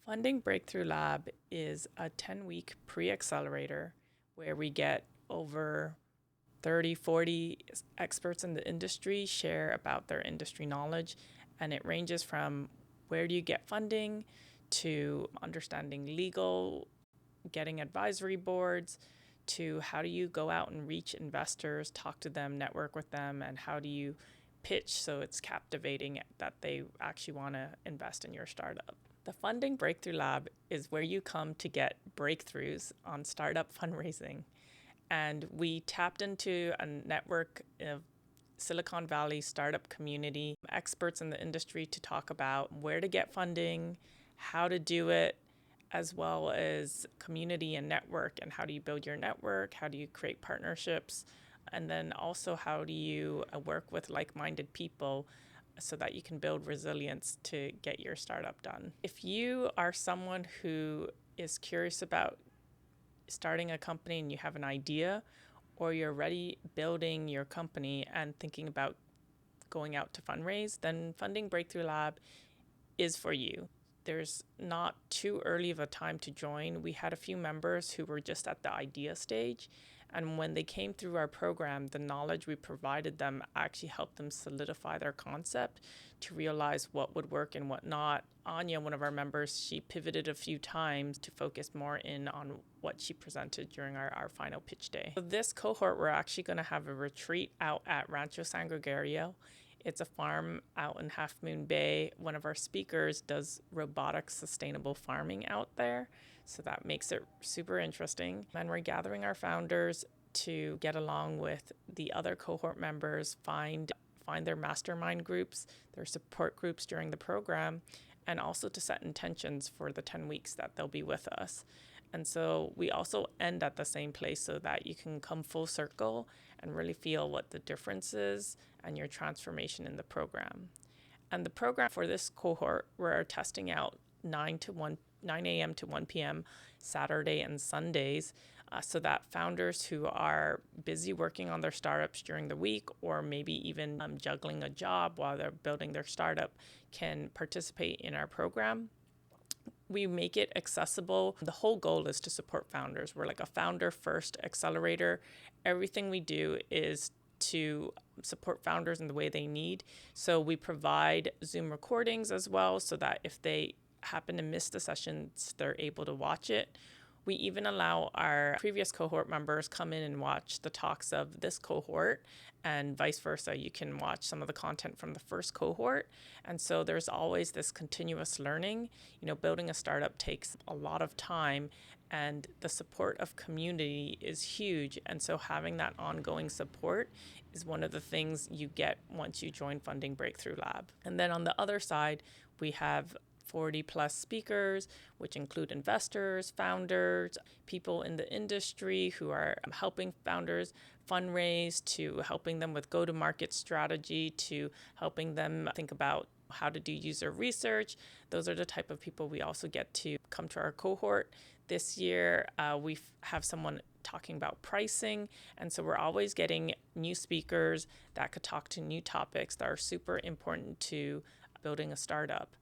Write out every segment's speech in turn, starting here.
Funding Breakthrough Lab is a 10-week pre-accelerator where we get over 30, 40 experts in the industry share about their industry knowledge. And it ranges from where do you get funding to understanding legal, getting advisory boards, to how do you go out and reach investors, talk to them, network with them, and how do you pitch so it's captivating that they actually want to invest in your startup. The Funding Breakthrough Lab is where you come to get breakthroughs on startup fundraising. And we tapped into a network of Silicon Valley startup community, experts in the industry to talk about where to get funding, how to do it, as well as community and network, and how do you build your network, how do you create partnerships, and then also how do you work with like-minded people so that you can build resilience to get your startup done. If you are someone who is curious about starting a company and you have an idea, or you're already building your company and thinking about going out to fundraise, then Funding Breakthrough Lab is for you. There's not too early of a time to join. We had a few members who were just at the idea stage. And when they came through our program, the knowledge we provided them actually helped them solidify their concept to realize what would work and what not. Anya, one of our members, she pivoted a few times to focus more in on what she presented during our final pitch day. So this cohort, we're actually going to have a retreat out at Rancho San Gregorio. It's a farm out in Half Moon Bay. One of our speakers does robotic sustainable farming out there. So that makes it super interesting. And we're gathering our founders to get along with the other cohort members, find their mastermind groups, their support groups during the program, and also to set intentions for the 10 weeks that they'll be with us. And so we also end at the same place so that you can come full circle and really feel what the difference is and your transformation in the program. And the program for this cohort, we're testing out 9 a.m. to 1 p.m. Saturday and Sundays, so that founders who are busy working on their startups during the week, or maybe even juggling a job while they're building their startup, can participate in our program. We make it accessible. The whole goal is to support founders. We're like a founder-first accelerator. Everything we do is to support founders in the way they need. So we provide Zoom recordings as well, so that if they happen to miss the sessions, they're able to watch it. We even allow our previous cohort members come in and watch the talks of this cohort, and vice versa. You can watch some of the content from the first cohort. And so there's always this continuous learning. Building a startup takes a lot of time, and the support of community is huge. And so having that ongoing support is one of the things you get once you join Funding Breakthrough Lab. And then on the other side, we have 40 plus speakers, which include investors, founders, people in the industry who are helping founders fundraise, to helping them with go-to-market strategy, to helping them think about how to do user research. Those are the type of people we also get to come to our cohort. This year, we have someone talking about pricing. And so we're always getting new speakers that could talk to new topics that are super important to building a startup.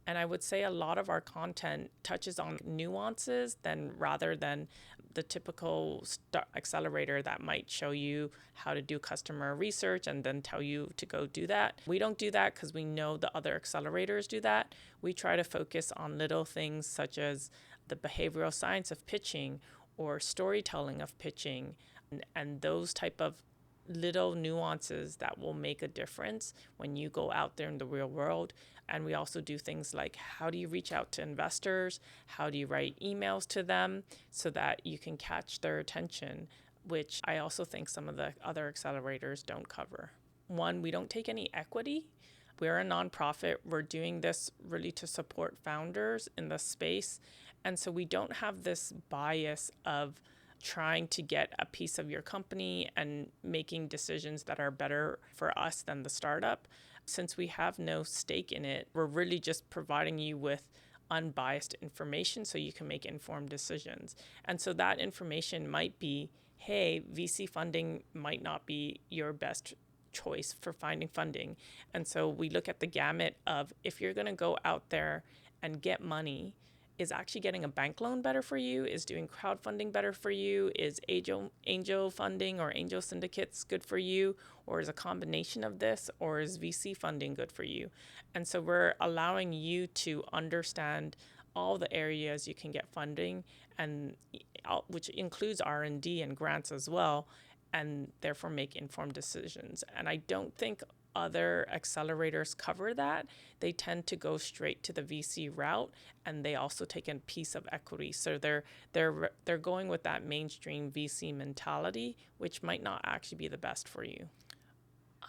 And I would say a lot of our content touches on nuances rather than the typical accelerator that might show you how to do customer research and then tell you to go do that. We don't do that because we know the other accelerators do that. We try to focus on little things such as the behavioral science of pitching or storytelling of pitching, and those type of little nuances that will make a difference when you go out there in the real world. And we also do things like, how do you reach out to investors? How do you write emails to them so that you can catch their attention, which I also think some of the other accelerators don't cover. One, we don't take any equity. We're a nonprofit. We're doing this really to support founders in the space. And so we don't have this bias of trying to get a piece of your company and making decisions that are better for us than the startup. Since we have no stake in it, we're really just providing you with unbiased information so you can make informed decisions. And so that information might be, hey, VC funding might not be your best choice for finding funding. And so we look at the gamut of, if you're going to go out there and get money Is actually getting a bank loan better for you? Is doing crowdfunding better for you? Is angel funding or angel syndicates good for you? Or is a combination of this? Or is VC funding good for you? And so we're allowing you to understand all the areas you can get funding, and which includes R&D and grants as well, and therefore make informed decisions. And I don't think other accelerators cover that. They tend to go straight to the VC route, and they also take a piece of equity. So they're going with that mainstream VC mentality, which might not actually be the best for you.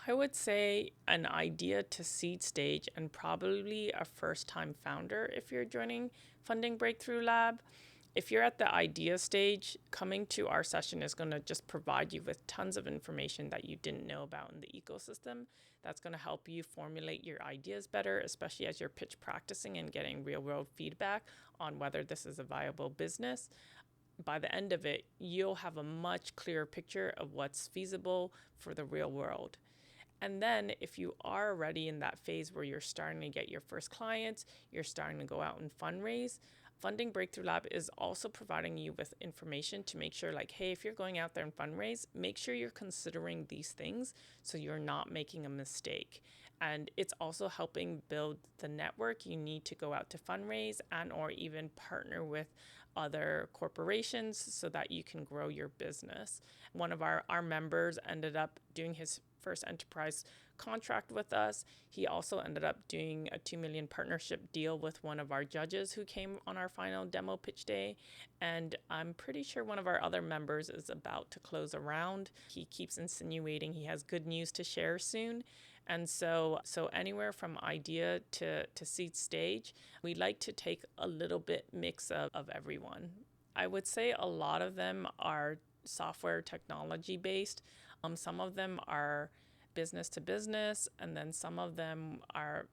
I would say an idea to seed stage, and probably a first-time founder if you're joining Funding Breakthrough Lab. If you're at the idea stage, coming to our session is going to just provide you with tons of information that you didn't know about in the ecosystem. That's going to help you formulate your ideas better, especially as you're pitch practicing and getting real world feedback on whether this is a viable business. By the end of it, you'll have a much clearer picture of what's feasible for the real world. And then if you are already in that phase where you're starting to get your first clients, you're starting to go out and fundraise, Funding Breakthrough Lab is also providing you with information to make sure, like, hey, if you're going out there and fundraise, make sure you're considering these things so you're not making a mistake. And it's also helping build the network you need to go out to fundraise and or even partner with other corporations so that you can grow your business. One of our members ended up doing his first enterprise contract with us. He also ended up doing a $2 million partnership deal with one of our judges who came on our final demo pitch day. And I'm pretty sure one of our other members is about to close a round. He keeps insinuating he has good news to share soon. And so anywhere from idea to seed stage, we like to take a little bit mix of everyone. I would say a lot of them are software technology based. Some of them are business to business, and then some of them are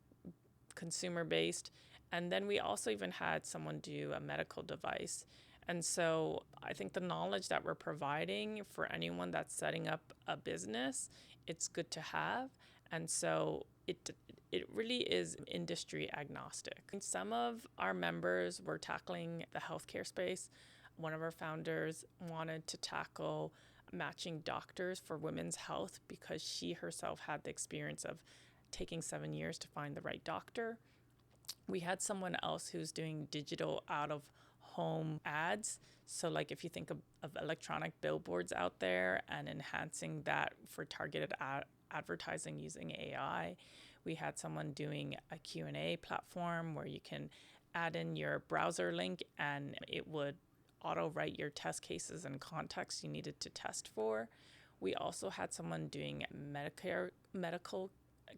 consumer based. And then we also even had someone do a medical device. And so I think the knowledge that we're providing for anyone that's setting up a business, it's good to have. And so it really is industry agnostic. Some of our members were tackling the healthcare space. One of our founders wanted to tackle matching doctors for women's health because she herself had the experience of taking 7 years to find the right doctor. We had someone else who's doing digital out-of-home ads. So like if you think of electronic billboards out there and enhancing that for targeted advertising using AI. We had someone doing a Q&A platform where you can add in your browser link and it would auto-write your test cases and contexts you needed to test for. We also had someone doing medical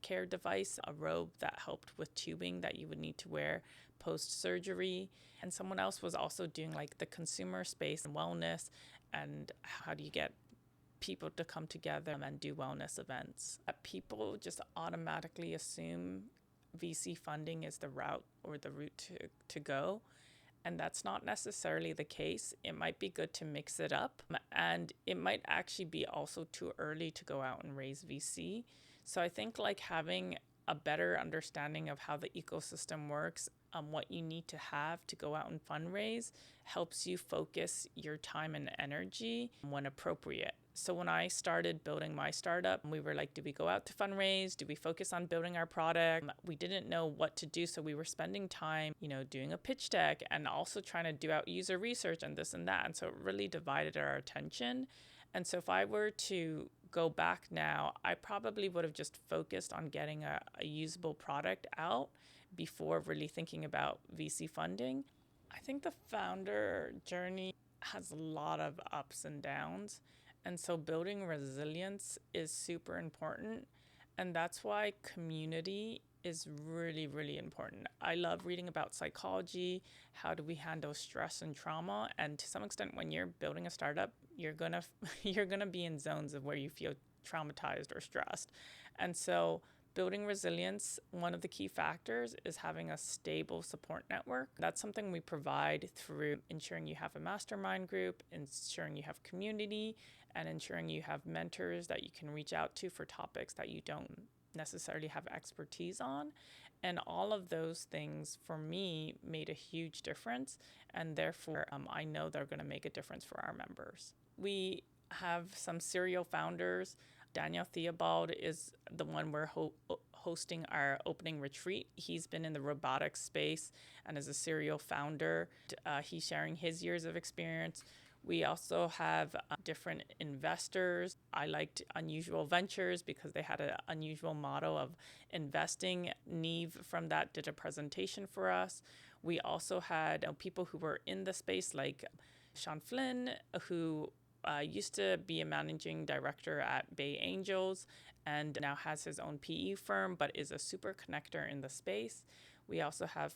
care device, a robe that helped with tubing that you would need to wear post-surgery. And someone else was also doing like the consumer space and wellness and how do you get people to come together and do wellness events. People just automatically assume VC funding is the route or the route to go. And that's not necessarily the case. It might be good to mix it up, and it might actually be also too early to go out and raise VC. So I think like having a better understanding of how the ecosystem works, what you need to have to go out and fundraise helps you focus your time and energy when appropriate. So when I started building my startup, we were like, do we go out to fundraise? Do we focus on building our product? We didn't know what to do. So we were spending time, doing a pitch deck and also trying to do out user research and this and that. And so it really divided our attention. And so if I were to go back now, I probably would have just focused on getting a usable product out before really thinking about VC funding. I think the founder journey has a lot of ups and downs. And so building resilience is super important. And that's why community is really, really important. I love reading about psychology. How do we handle stress and trauma? And to some extent, when you're building a startup, you're gonna be in zones of where you feel traumatized or stressed. And so building resilience, one of the key factors is having a stable support network. That's something we provide through ensuring you have a mastermind group, ensuring you have community, and ensuring you have mentors that you can reach out to for topics that you don't necessarily have expertise on. And all of those things for me made a huge difference. And therefore, I know they're going to make a difference for our members. We have some serial founders. Daniel Theobald is the one we're hosting our opening retreat. He's been in the robotics space and is a serial founder. He's sharing his years of experience. We also have different investors. I liked Unusual Ventures because they had an unusual model of investing. Neve from that did a presentation for us. We also had people who were in the space like Sean Flynn, who used to be a managing director at Bay Angels and now has his own PE firm, but is a super connector in the space. We also have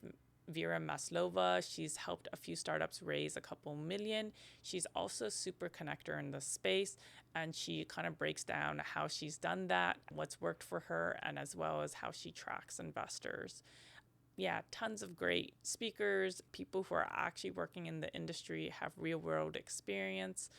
Vera Maslova. She's helped a few startups raise a couple million. She's also a super connector in the space, and she kind of breaks down how she's done that, what's worked for her, and as well as how she tracks investors. Yeah, tons of great speakers, people who are actually working in the industry, have real world experience.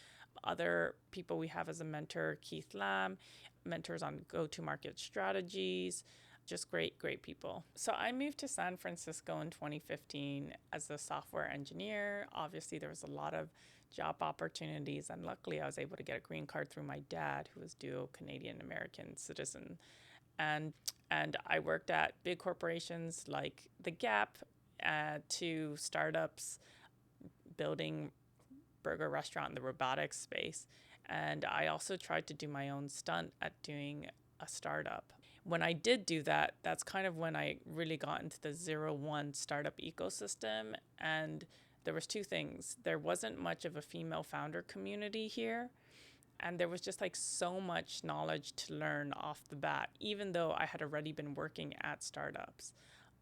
Other people we have as a mentor, Keith Lamb, mentors on go-to-market strategies, just great people. So I moved to San Francisco in 2015 as a software engineer. Obviously, there was a lot of job opportunities, and luckily I was able to get a green card through my dad, who was dual Canadian-American citizen. And I worked at big corporations like The Gap, to startups building burger restaurant in the robotics space. And I also tried to do my own stunt at doing a startup. When I did do that, that's kind of when I really got into the 0-1 startup ecosystem. And there was two things. There wasn't much of a female founder community here. And there was just like so much knowledge to learn off the bat, even though I had already been working at startups.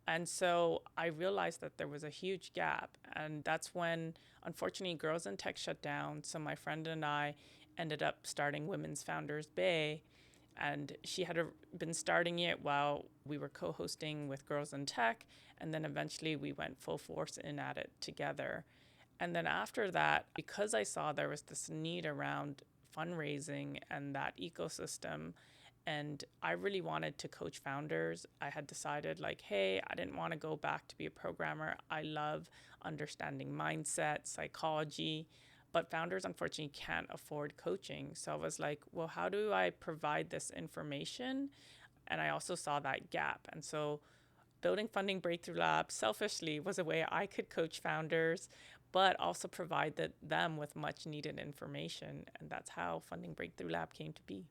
And so I realized that there was a huge gap. And that's when, unfortunately, Girls in Tech shut down. So my friend and I ended up starting Women's Founders Bay. And she had been starting it while we were co-hosting with Girls in Tech. And then eventually we went full force in at it together. And then after that, because I saw there was this need around fundraising and that ecosystem, and I really wanted to coach founders, I had decided like, hey, I didn't want to go back to be a programmer. I love understanding mindset, psychology, but founders unfortunately can't afford coaching. So I was like, well, how do I provide this information? And I also saw that gap. And so building Funding Breakthrough Lab selfishly was a way I could coach founders, but also provide them with much needed information. And that's how Funding Breakthrough Lab came to be.